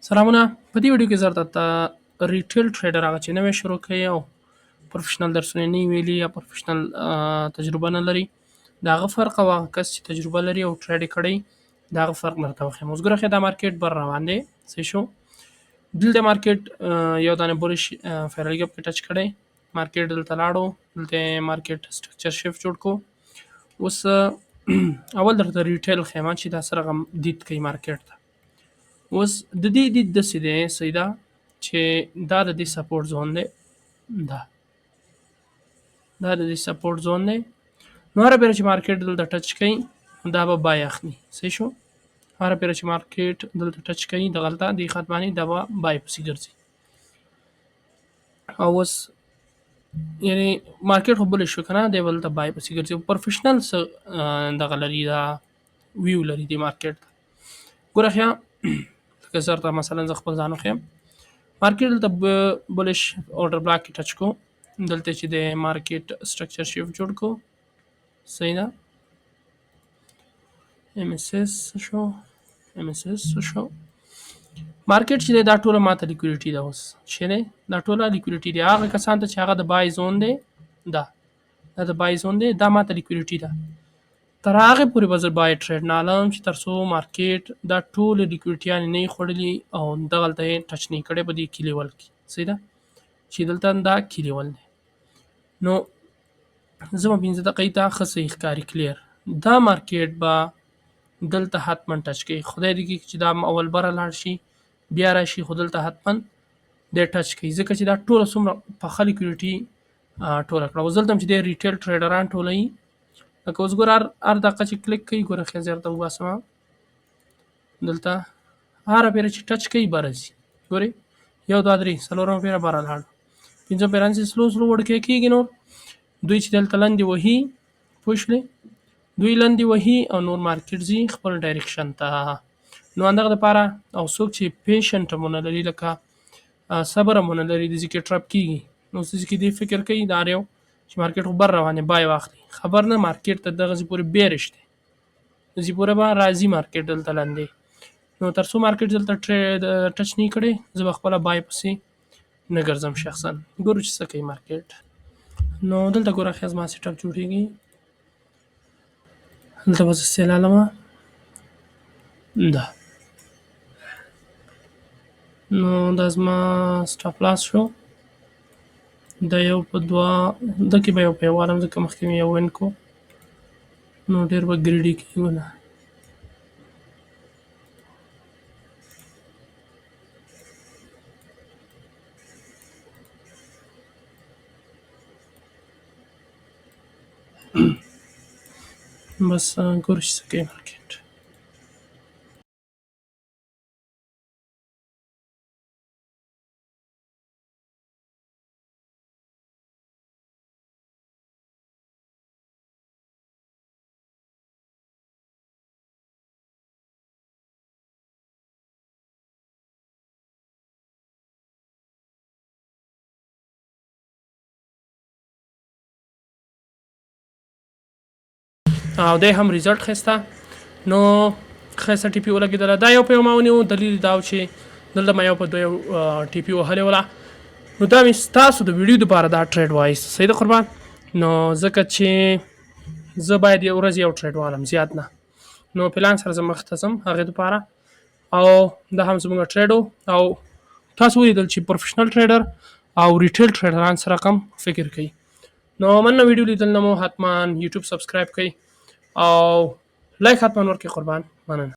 سلامونه. په دې ویډیو کې زه درته ریټیل ټریډر هغه چې نوی شروع کوي او پروفشنل درسونه نه وي ویلي یا پروفشنل تجربه نه لري، د هغه فرق او هغه کس چې تجربه لري او ټریډ یې کړی د هغه فرق درته وښیم. اوس ګوره دا مارکیټ بر روان دی. څه شو دلته مارکیټ یو دانه بولش فیرل ګپ کې ټچ کړی، مارکیټ دلته لاړو، دلته مارکیټ سټرکچر شیفت جوړ کو. اوس اول درته ریټیل ښیم چې دا سره دید کوي مارکیټ ته. اوس د دې دید داسې دی سیده چې دا د دې سپورټ زون دی، دا د دې سپورټ زون دی. نو هره پیره چې مارکیټ دلته ټچ کوي دا به بای اخلي. صحیح شو؟ هره پیره چې مارکیټ دلته ټچ کوي د غلطه د ختمانی دا به بای پسې ګرځي. او اوس یعنی مارکیټ خو بل شو کنه دی ولته بای پسې ګرځي. پروفشنل دغه لري دا ویو لري د مارکیټ. ګوره خیا که زرته مثلا زه خپل ځان وښیم، مارکیټ دلته بولش اورډر بلاک کې ټچ کو، دلته چې د مارکیټ سټرکچر شیفت جوړ کو. صحیح ده. ام اس اس شو مارکیټ چې دا ټوله ماته لیکویډیټي ده. اوس چې دی دا ټوله لیکویډیټي دی هغه کسان ته چې هغه د بای زون دی، دا د بای زون دی، دا ماته لیکویډیټي ده. تر هغه پورې به زه بای ټریډ نه علم چې تر څو مارکیټ دا ټول لیکویډیټیانې نه وي خوړلي او دغلته یې ټچ نه کړی په دې کی لیول کې. صحیح ده چې دلته دا کی لیول دی. نو زه به 15 دقیقې ته ښه صحیح ښکاري کلیر. دا مارکیټ به دلته حتما ټچ کوي. خدای دې کړي چې دا اول بره لاړ شي بیا راشي، خو دلته حتما دی ټچ کوي ځکه چې دا ټوله څومره پخه لیکویډیټي ټوله کړه. اوس دلته هم چې دی ریټیل ټریډران ټولوي، لکه اوس ګوره هر دقیقه چې کلیک کوي، ګوره ښه زه درته وباسم دلته هره پیره چې ټچ کوي بره ځي. ګورئ 1 2 3 څلورمه پیره بره لاړ، پنځمه پیره هسې سلو وړکې کېږي. نور دوی چې دلته لاندې وهي پوه شولې، دوی لاندې وهي او نور مارکیټ ځي خپل ډایرکشن ته. نو همدغه دپاره او څوک چې پیشنټ هم ونه لري لکه صبر هم ونه لري د ځي کې ټرپ کېږي، نو څه ځي کې دی فکر کوي دا هر یو چې مارکیټ خو بر روان دی بای واخلي، خبر نه مارکیټ ته دغه ځي پورې بیرش دی، ځي پورې به راځي مارکیټ دلته لاندې. نو تر څو مارکیټ دلته ټچ نه کړی زه به خپله بای پسې نه ګرځم شخصا. ګورو چې څه کوي مارکیټ. نو دلته ګوره ښه زما سیټ اپ جوړېږي، دلته به زه سیل علمه دا. نو دا زما سټاپ لاس شو، دا یو په دوه دکې به یو په یو والم ځکه مخکې مې یو وین کو، نو ډېر به ګریډي کېږو نه. بس ګورو چې څه کوي مارکیټ. او دی هم ریزلټ ښایسته. نو ښایسته ټي پي ولګېدله. دا یو په یو ما ونیو، دلیل دا و چې دلته ما یو په دوه ټي پي وهلې وله. نو دا مې ستاسو د ویډیو دپاره دا ټریډ وایست. صحیح ده قربان. نو ځکه چې زه باید یو ورځ یو ټریډ والم زیات نه، نو پلان سره زه مخته ځم هغې دپاره. او دا هم زموږ ټریډ و او تاسو ولیدل چې پروفشنل ټریډر او ریټیل ټریډران سره کم فکر کوي. نو مننه ویډیو لیدل نه مو حتما یوټیوب سبسکرایب کوئ او لایک حتما ورکړئ قربان. مننه.